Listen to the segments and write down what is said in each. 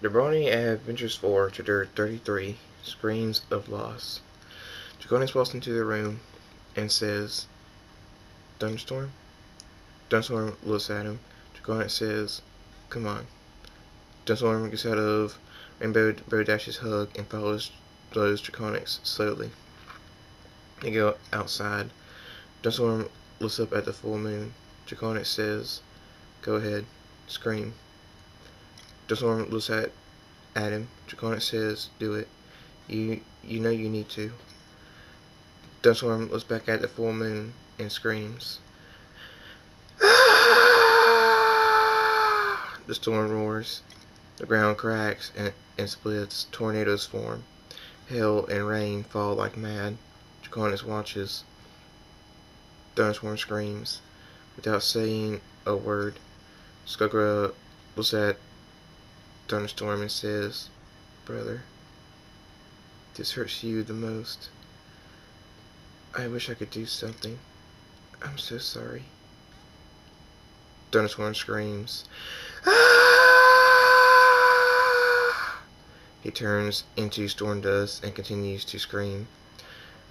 The Brony Adventures 4 Chapter 33 Screams of Loss. Draconis walks into the room and says, Thunderstorm? Thunderstorm looks at him. Draconis says, Come on. Thunderstorm gets out of Rainbow Dash's hug and follows Draconis slowly. They go outside. Thunderstorm looks up at the full moon. Draconis says, Go ahead, scream. Thunderstorm looks at him. Draconis says, Do it. You know you need to. Thunderstorm looks back at the full moon and screams. The storm roars. The ground cracks and splits. Tornadoes form. Hail and rain fall like mad. Draconis watches. Thunderstorm screams. Without saying a word, Skugra looks at Thunderstorm and says, Brother, this hurts you the most. I wish I could do something. I'm so sorry. Thunderstorm screams. He turns into storm dust and continues to scream.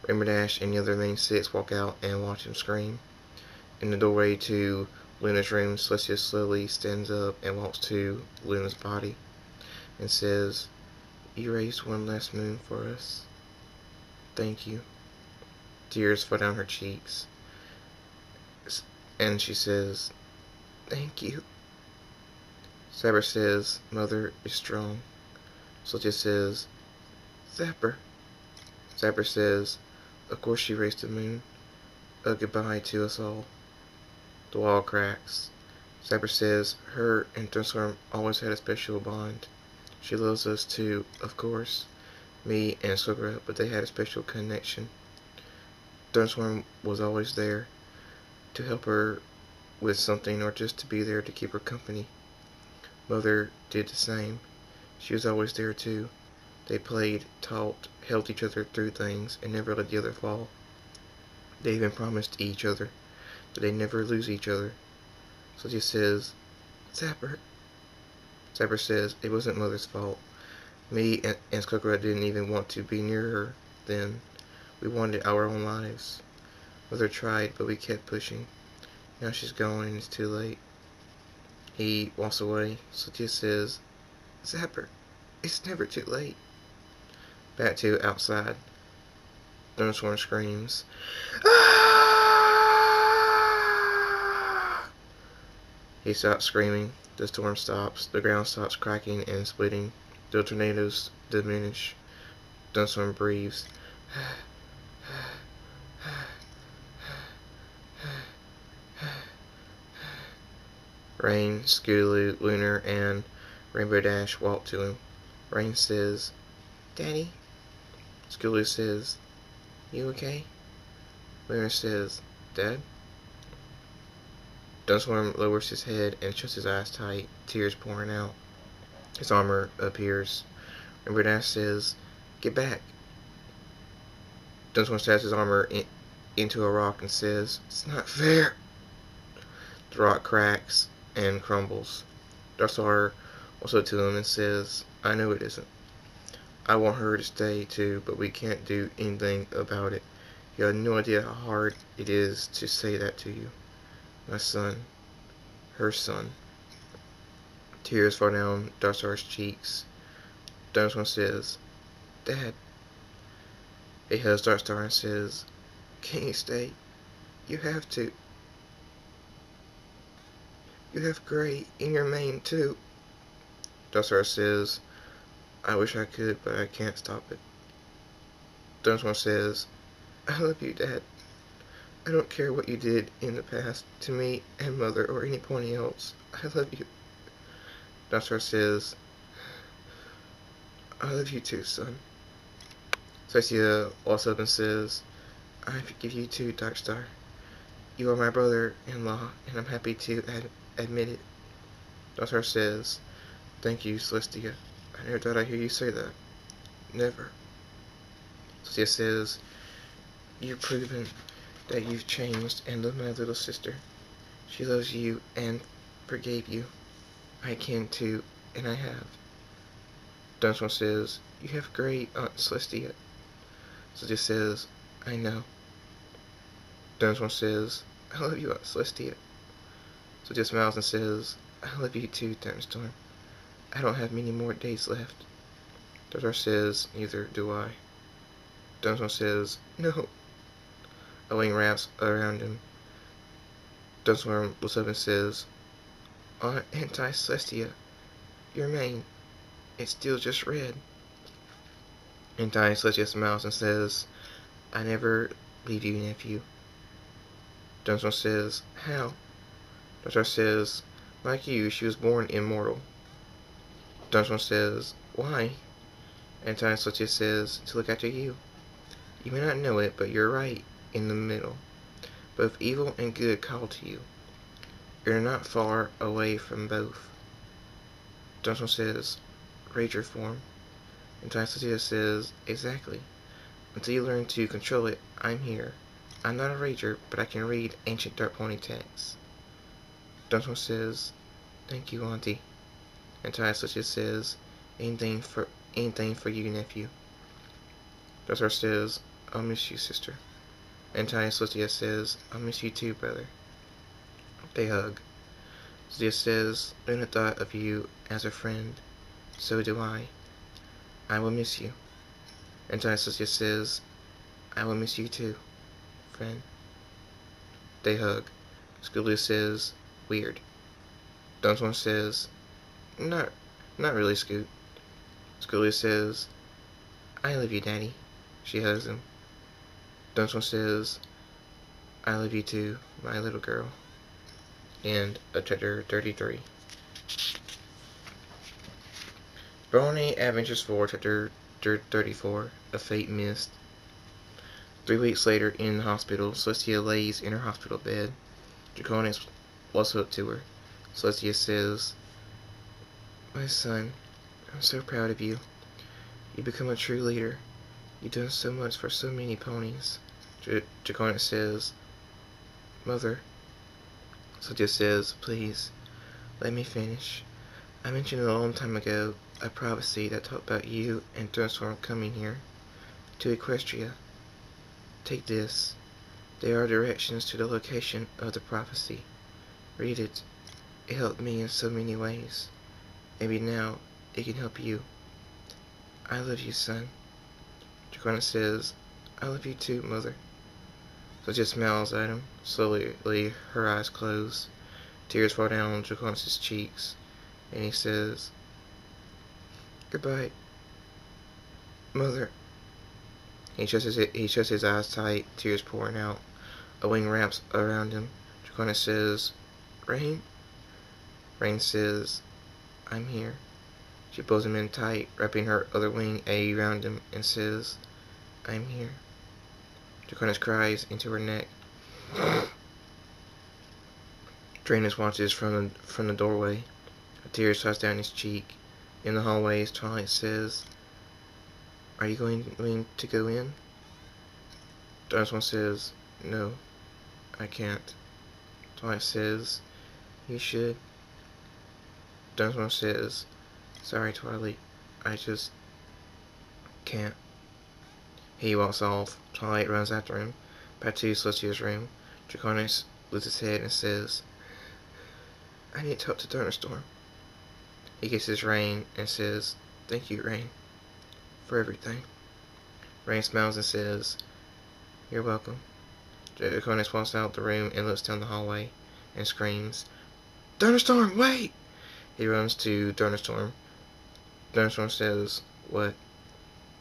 Rainbow Dash and the other main six walk out and watch him scream. In the doorway to Luna's room, Celestia slowly stands up and walks to Luna's body and says, You raised one last moon for us. Thank you. Tears fall down her cheeks. And she says, Thank you. Saber says, Mother is strong. Celestia says, Zapper. Zapper says, Of course she raised the moon. A goodbye to us all. The wall cracks. Zapper says, Her and Thunderstorm always had a special bond. She loves us too, of course. Me and Sugra, but they had a special connection. Thunderstorm was always there to help her with something or just to be there to keep her company. Mother did the same. She was always there too. They played, talked, helped each other through things, and never let the other fall. They even promised each other that they'd never lose each other. So she says, Zapper. Zapper says, It wasn't Mother's fault. Me and Skugra didn't even want to be near her then. We wanted our own lives. Mother tried, but we kept pushing. Now she's gone and it's too late. He walks away. Celestia says, Zapper, it's never too late. Back to outside. Thunderstorm screams. Ah! He stops screaming. The storm stops. The ground stops cracking and splitting. The tornadoes diminish. Thunderstorm breathes. Rain, Scootaloo, Lunar, and Rainbow Dash walk to him. Rain says, Daddy. Scootaloo says, You okay? Lunar says, Dad? Thunderstorm lowers his head and shuts his eyes tight, tears pouring out. His armor appears. Rainbow Dash says, Get back. Thunderstorm stabs his armor into a rock and says, It's not fair. The rock cracks and crumbles. Darsar walks up to him and says, I know it isn't. I want her to stay too, but we can't do anything about it. You have no idea how hard it is to say that to you. My son. Her son. Tears fall down Darsar's cheeks. Thunderstorm says, Dad. He hugs Darstar and says, Can you stay? You have to. You have gray in your mane too. Darsar says, I wish I could, but I can't stop it. Thunderstorm says, I love you, Dad. I don't care what you did in the past to me and Mother or anybody else. I love you. Darsar says, I love you too, son. Celestia walks up and says, I forgive you too, Darkstar. You are my brother-in-law, and I'm happy to admit it. Darsar says, Thank you, Celestia. I never thought I'd hear you say that. Never. Celestia says, You've proven that you've changed and love my little sister. She loves you and forgave you. I can too, and I have. Thunderstorm says, you have great Aunt Celestia. Celestia says, I know. Thunderstorm says, I love you, Aunt Celestia. Celestia smiles and says, I love you too, Thunderstorm. I don't have many more days left. Thunderstorm says, neither do I. Thunderstorm says, no. A wing wraps around him. Thunderstorm looks up and says, Aunt Celestia, your mane, it's still just red. Celestia smiles and says, I never leave you, nephew. Thunderstorm says, how? Thunderstorm says, like you, she was born immortal. Thunderstorm says, why? Celestia says, to look after you. You may not know it, but you're right in the middle. Both evil and good call to you. You're not far away from both. Thunderstorm says, Rager form. Celestia says, exactly. Until you learn to control it, I'm here. I'm not a rager, but I can read ancient Dark Pony texts. Thunderstorm says, thank you, Auntie. Celestia says, anything for you, nephew. Thunderstorm says, I'll miss you, sister. Celestia says, I'll miss you too, brother. They hug. Celestia says, Luna thought of you as a friend. So do I. I will miss you. Celestia says, I will miss you too, friend. They hug. Scooby says, weird. Thunderstorm says, not really, Scoot. Scooby says, I love you, Daddy. She hugs him. Thunderstorm says, I love you too, my little girl. End of chapter 33. Brony Adventures 4, chapter 34, A Fate Missed. 3 weeks later, in the hospital, Celestia lays in her hospital bed. Draconis walks up to her. Celestia says, my son, I'm so proud of you. You've become a true leader. You've done so much for so many ponies. Draconis says, Mother. Celestia says, please, let me finish. I mentioned a long time ago a prophecy that talked about you and Thunderstorm coming here, to Equestria. Take this. There are directions to the location of the prophecy. Read it. It helped me in so many ways. Maybe now it can help you. I love you, son. Draconis says, I love you too, Mother. Celestia smiles at him. Slowly, her eyes close. Tears fall down Draconis' cheeks, and he says, goodbye, Mother. He shuts his eyes tight, tears pouring out. A wing wraps around him. Draconis says, Rain? Rain says, I'm here. She pulls him in tight, wrapping her other wing around him, and says, I'm here. Draconis cries into her neck. Draconis watches from the doorway. A tear slides down his cheek. In the hallways, Twilight says, are you going to go in? Thunderstorm says, no, I can't. Twilight says, you should. Thunderstorm says, sorry, Twilight, I just can't. He walks off. Twilight runs after him, back to Celestia's room. Draconis lifts his head and says, I need to talk to Thunderstorm. He kisses Rain and says, thank you, Rain, for everything. Rain smiles and says, you're welcome. Draconis walks out the room and looks down the hallway and screams, Thunderstorm, wait! He runs to Thunderstorm. Thunderstorm says, what?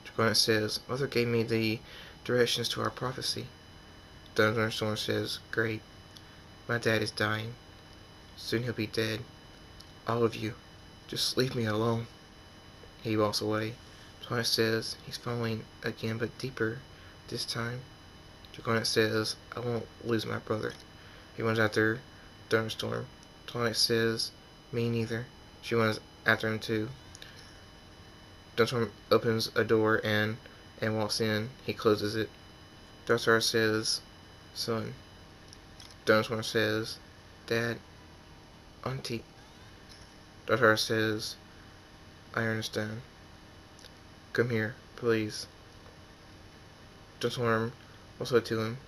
Draconis says, Mother gave me the directions to our prophecy. Thunderstorm says, great. My dad is dying. Soon he'll be dead. All of you. Just leave me alone. He walks away. Twilight says, he's falling again, but deeper this time. Draconis says, I won't lose my brother. He runs after Thunderstorm. Twilight says, me neither. She runs after him too. Thunderstorm opens a door and walks in. He closes it. Thunderstorm says, son. Thunderstorm says, Dad, Auntie. Thunderstorm says, I understand. Come here, please. Thunderstorm also to him.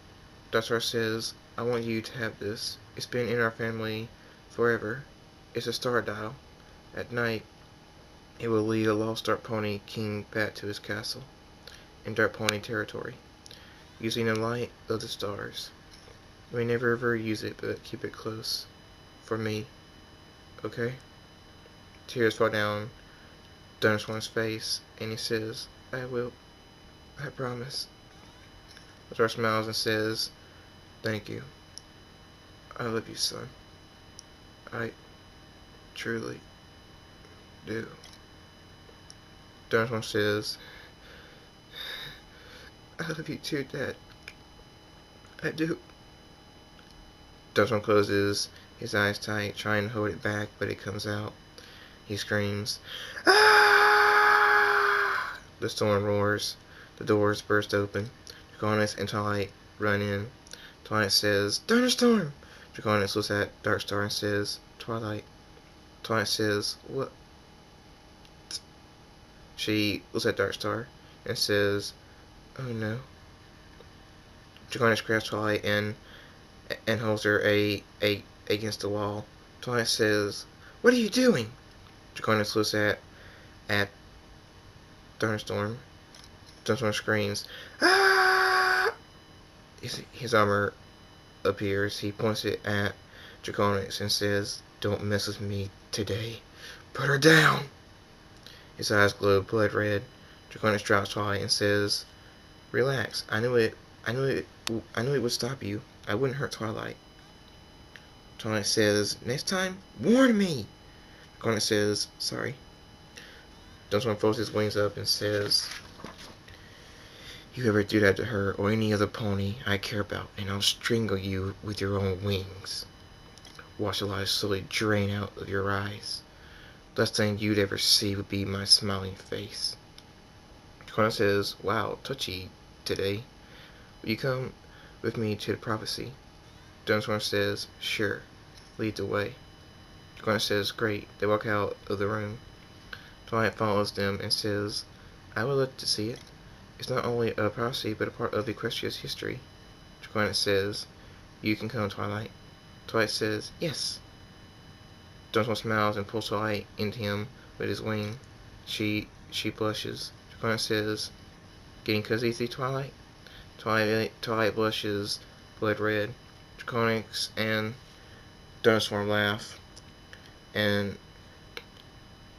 Doctor says, I want you to have this. It's been in our family forever. It's a star dial. At night, it will lead a lost Dark Pony king back to his castle in Dark Pony territory, using the light of the stars. You may never ever use it, but keep it close. For me, okay? Tears fall down Thunderstorm's face, and he says, I will. I promise. The Star smiles and says, thank you. I love you, son. I truly do. Thunderstorm says, I love you too, Dad. I do. Thunderstorm closes his eyes tight, trying to hold it back, but it comes out. He screams, ah! The storm roars. The doors burst open. Draconis and Twilight run in. Twilight says, Thunderstorm! Draconis looks at Darkstar and says, Twilight. Twilight says, what? She looks at Darkstar and says, oh no. Draconis grabs Twilight and holds her against the wall. Twilight says, what are you doing? Draconis looks at Thunderstorm. Thunderstorm screams, ah! His armor appears. He points it at Draconis and says, don't mess with me today. Put her down! His eyes glow blood red. Draconis drops Twilight and says, relax. I knew it would stop you. I wouldn't hurt Twilight. Twilight says, next time, warn me! Draconis says, sorry. Thunderstorm folds his wings up and says, you ever do that to her or any other pony I care about, and I'll strangle you with your own wings. Watch the light slowly drain out of your eyes. Last thing you'd ever see would be my smiling face. Draconis says, wow, touchy today. Will you come with me to the prophecy? Thunderstorm says, sure. Lead the way. Draconis says, great. They walk out of the room. Twilight follows them and says, I would love to see it. It's not only a prophecy, but a part of Equestria's history. Draconis says, you can come, Twilight. Twilight says, yes. Thunderstorm smiles and pulls Twilight into him with his wing. She blushes. Draconis says, getting cozy, Twilight? Twilight blushes blood red. Draconis and Thunderstorm laugh. And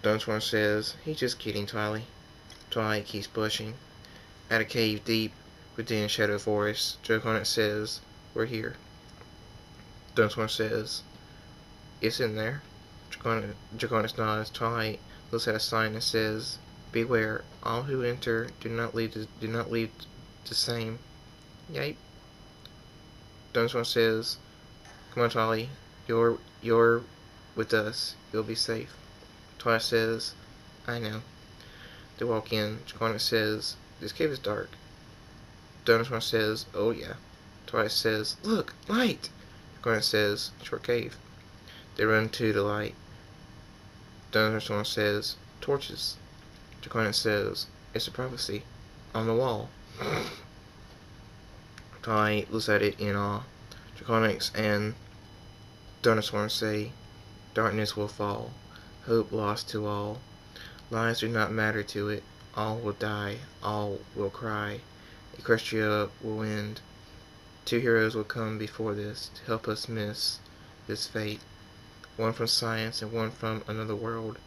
Thunderstorm says, he's just kidding, Twilight. Twilight keeps blushing. At a cave deep within Shadow Forest, Draconis says, we're here. Thunderstorm says, it's in there. Draconis nods. Twilight looks at a sign that says, beware, all who enter do not leave the same. Yipe. Thunderstorm says, come on, Twilight, you're with us. You'll be safe. Twilight says, I know. They walk in. Draconis says, this cave is dark. Thunderstorm says, oh yeah. Twilight says, look, light! Draconis says, short cave. They run to the light. Thunderstorm says, torches. Draconis says, it's a prophecy. On the wall. Twilight looks at it in awe. Draconis and Thunderstorm say, darkness will fall. Hope lost to all. Lives do not matter to it. All will die. All will cry. Equestria will end. Two heroes will come before this to help us miss this fate. One from science and one from another world.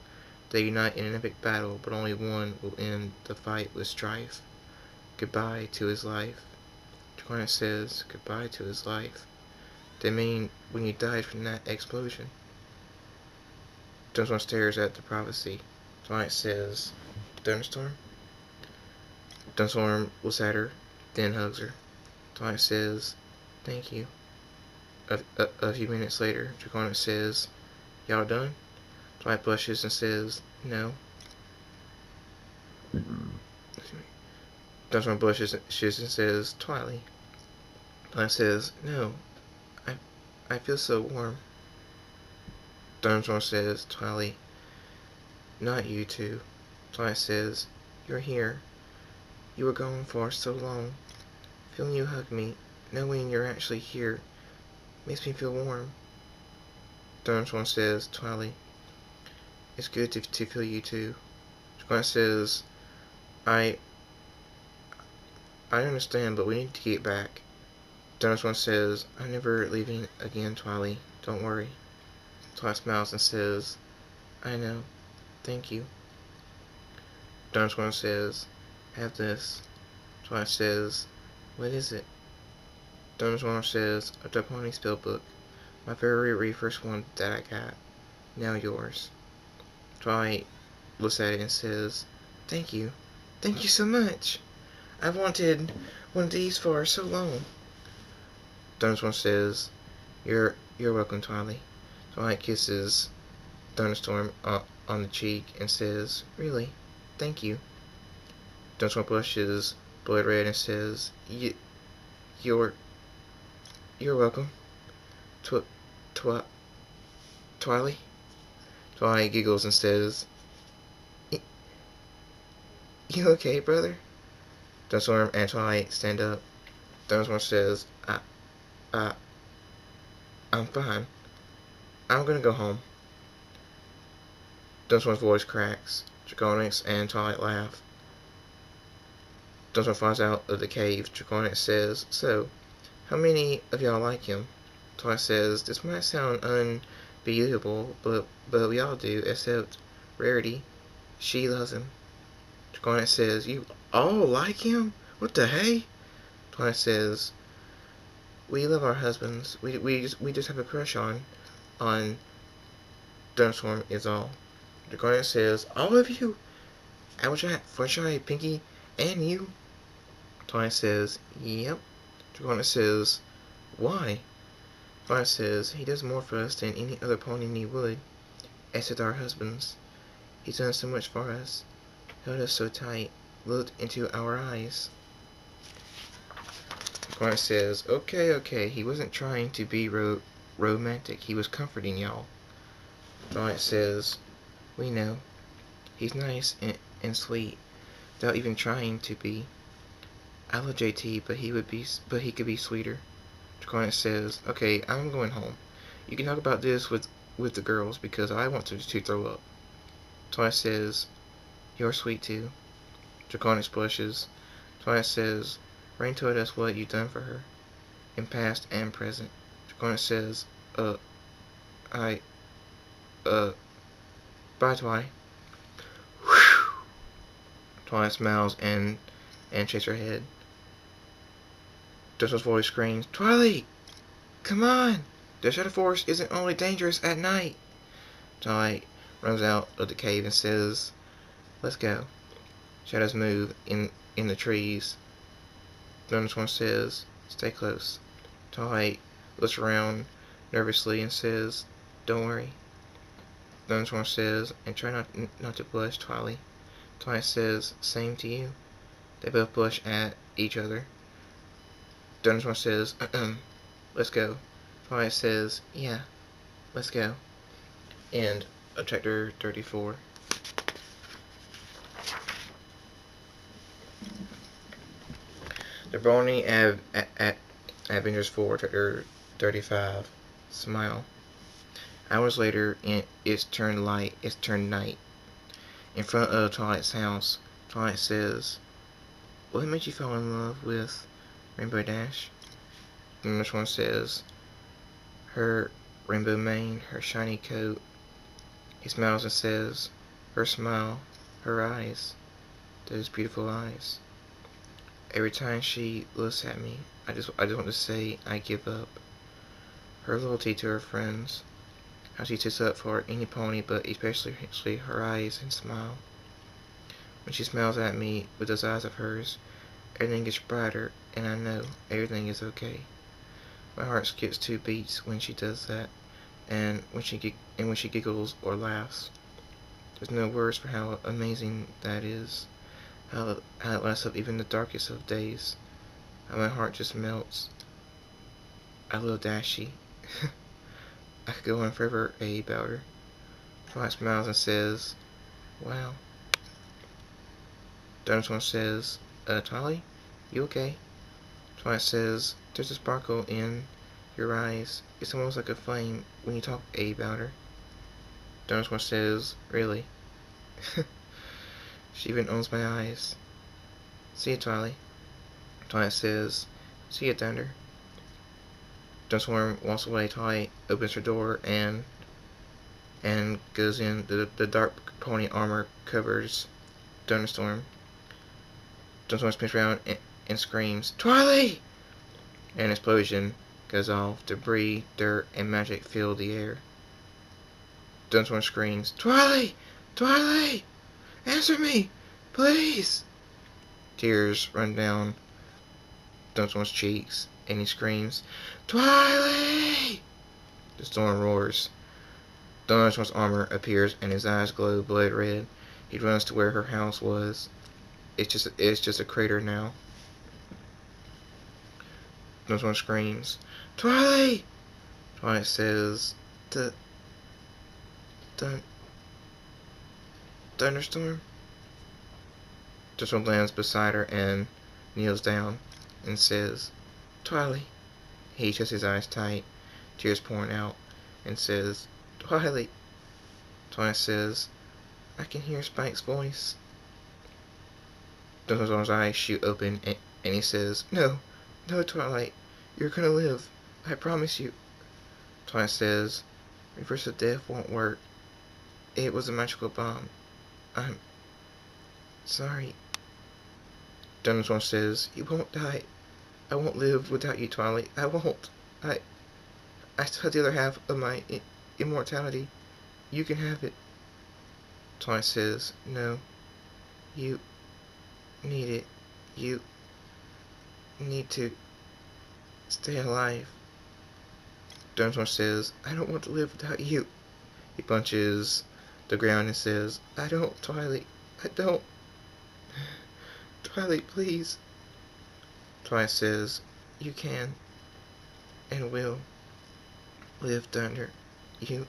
They unite in an epic battle, but only one will end the fight with strife. Goodbye to his life. Draconis says, goodbye to his life. They mean when he died from that explosion. Thunderstorm stares at the prophecy. Twilight says, Thunderstorm? Thunderstorm looks at her, then hugs her. Twilight says, thank you. A few minutes later, Draconis says, y'all done? Twilight blushes and says, no. Thunderstorm blushes and says, Twilight. Twilight says, no. I feel so warm. Thunderstorm says, Twilight, not you two. Twilight says, you're here. You were gone for so long. Feeling you hug me, knowing you're actually here, makes me feel warm. Thunderstorm says, Twilight, it's good to feel you too. Twilight says, I I understand, but we need to get back. Thunderstorm says, I'm never leaving again, Twilight. Don't worry. Twilight smiles and says, I know. Thank you. Thunderstorm says, have this. Twilight says, what is it? Thunderstorm says, a Pony spell book. My very first one that I got. Now yours. Twilight looks at it and says, thank you. Thank you so much. I've wanted one of these for so long. Thunderstorm says, You're welcome, Twilight. Twilight kisses Thunderstorm on the cheek and says, really? Thank you. Thunderstorm blushes blood red and says, You're welcome. Twilight? Twilight giggles and says, You okay, brother? Thunderstorm and Twilight stand up. Thunderstorm says, I'm fine. I'm gonna go home. Thunderstorm's voice cracks. Dragonix and Twilight laugh. Thunderstorm flies out of the cave. Dragonix says, so, how many of y'all like him? Twilight says, this might sound unbelievable, but we all do, except Rarity. She loves him. Dragonix says, you all like him? What the hey? Twilight says, we love our husbands. We just have a crush on Thunderstorm is all. Dragonix says, all of you? Fluttershy, Pinky, and you? Twilight says, yep. Dragonix says, why? Twilight says, he does more for us than any other pony would, except our husbands. He's done so much for us, held us so tight, looked into our eyes. Dragonix says, okay, he wasn't trying to be romantic, he was comforting y'all. Twilight says, we know. He's nice and sweet, without even trying to be. I love JT, but he could be sweeter. Dragonix says, okay, I'm going home. You can talk about this with the girls, because I want to throw up. Twilight says, you're sweet too. Dragonix blushes. Twilight says, Rain told us what you've done for her, in past and present. Dragonix says, bye, Twilight. Twilight smiles and shakes her head. Dussel's voice screams, Twilight! Come on! The Shadow Force isn't only dangerous at night! Twilight runs out of the cave and says, let's go. Shadows move in the trees. Thunderstorm says, stay close. Twilight looks around nervously and says, don't worry. Thunderstorm says, and try not to blush, Twilight. Twilight says, same to you. They both blush at each other. Thunderstorm says, let's go. Twilight says, yeah, let's go. End of chapter 34. The Brony Avengers 4, chapter 35. Smile. Hours later, it's turned night. In front of Twilight's house, Twilight says, what made you fall in love with Rainbow Dash? Thunderstorm says, her rainbow mane, her shiny coat. He smiles and says, her smile, her eyes, those beautiful eyes. Every time she looks at me, I just want to say I give up. Her loyalty to her friends, how she sits up for any pony, but especially her eyes and smile. When she smiles at me with those eyes of hers, everything gets brighter, and I know everything is okay. My heart skips 2 beats when she does that, and when she giggles or laughs. There's no words for how amazing that is. How it lasts up even the darkest of days. How my heart just melts. I love Dashie. I could go on forever about her. Twilight smiles and says, wow. Thunderstorm says, Twilight, you okay? Twilight says, there's a sparkle in your eyes. It's almost like a flame when you talk about her. Thunderstorm says, really? She even owns my eyes. See ya, Twilight. Twilight says, see ya, Thunder. Thunderstorm walks away. Twilight opens her door and goes in. The dark pony armor covers Thunderstorm. Thunderstorm spins around and screams, Twilight! An explosion goes off. Debris, dirt, and magic fill the air. Thunderstorm screams, Twilight! Twilight! Answer me! Please! Tears run down Thunderstorm's cheeks, and he screams, Twilight! The storm roars. Thunderstorm's armor appears, and his eyes glow blood red. He runs to where her house was. It's just a crater now. Thunderstorm screams, Twilight! Twilight says, Thunderstorm? Thunderstorm lands beside her and kneels down and says, Twilight. He shuts his eyes tight, tears pouring out, and says, Twilight. Twilight says, I can hear Spike's voice. Thunderstorm's eyes shoot open, and he says, No, no, Twilight. You're gonna live. I promise you. Twilight says, Reverse of death won't work. It was a magical bomb. I'm sorry. Thunderstorm says, You won't die. I won't live without you, Twilight. I won't. I still have the other half of my immortality. You can have it. Twilight says, No. You need it. You need to stay alive. Thunderstorm says, I don't want to live without you. He punches the ground and says, I don't, Twilight. I don't. Twilight, please. Twilight says, You can and will live, Thunder. You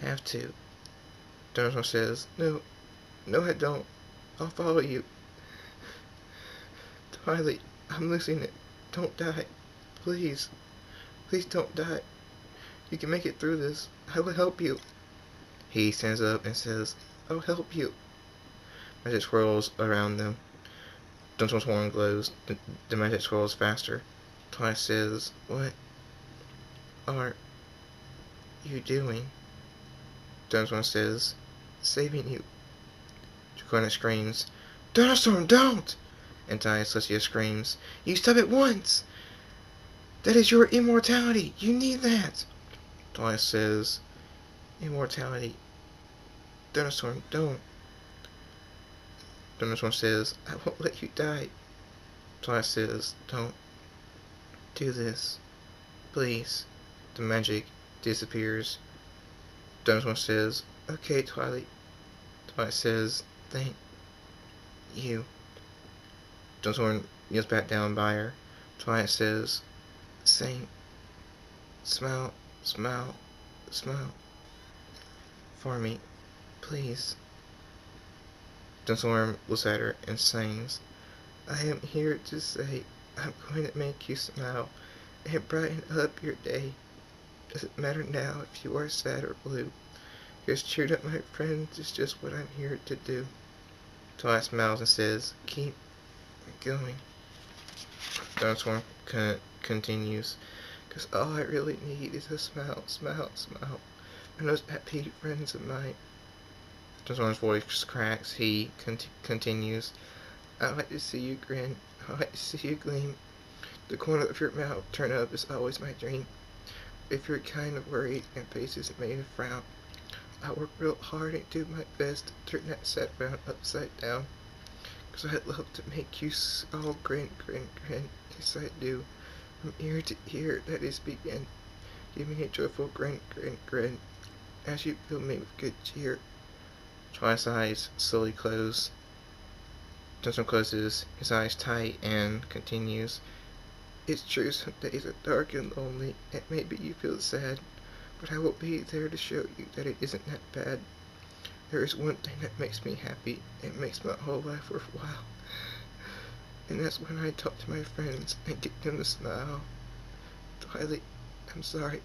have to. Thunderstorm says, No, no, I don't. I'll follow you. Twilight, I'm losing it. Don't die. Please. Please don't die. You can make it through this. I will help you. He stands up and says, I'll help you. Magic swirls around them. Thunderstorm's horn glows. The magic swirls faster. Twilight says, What are you doing? Thunderstorm says, Saving you. Draconis screams, Thunderstorm, don't! And Celestia screams, You stop at once! That is your immortality! You need that! Twilight says, Immortality. Thunderstorm, don't. Thunderstorm says, I won't let you die. Twilight says, Don't do this. Please. The magic disappears. Thunderstorm says, Okay, Twilight. Twilight says, Thank you. Thunderstorm kneels back down by her. Twilight says, Sing. Smile, smile, smile. For me, please. Thunderstorm looks at her and sings, I am here to say I'm going to make you smile and brighten up your day. Doesn't matter now if you are sad or blue. Just cheered up, my friends, is just what I'm here to do. Twilight smiles and says, Keep going. Thunderstorm continues, Cause all I really need is a smile, smile, smile. And those happy friends of mine. Thunderstorm's voice cracks. He continues, I like to see you grin. I like to see you gleam. The corner of your mouth turn up is always my dream. If you're kind of worried and faces made a frown, I work real hard and do my best to turn that sad frown upside down. Cause I'd love to make you all grin, grin, grin. Yes, I do. From ear to ear, let us begin. Give me a joyful grin, grin, grin. As you fill me with good cheer. Twilight's eyes slowly close. Thunderstorm closes his eyes tight and continues. It's true, some days are dark and lonely, and maybe you feel sad, but I will be there to show you that it isn't that bad. There is one thing that makes me happy. It makes my whole life worthwhile. And that's when I talk to my friends and get them to smile. Twilight, I'm sorry.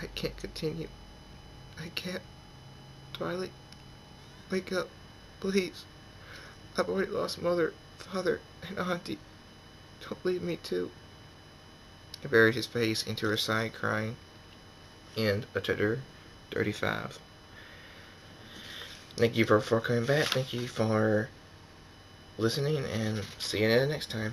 I can't continue. I can't. Twilight, wake up. Please. I've already lost mother, father, and auntie. Don't leave me too. He buried his face into her side, crying. End of chapter 35. Thank you for coming back. Thank you for listening, and see you next time.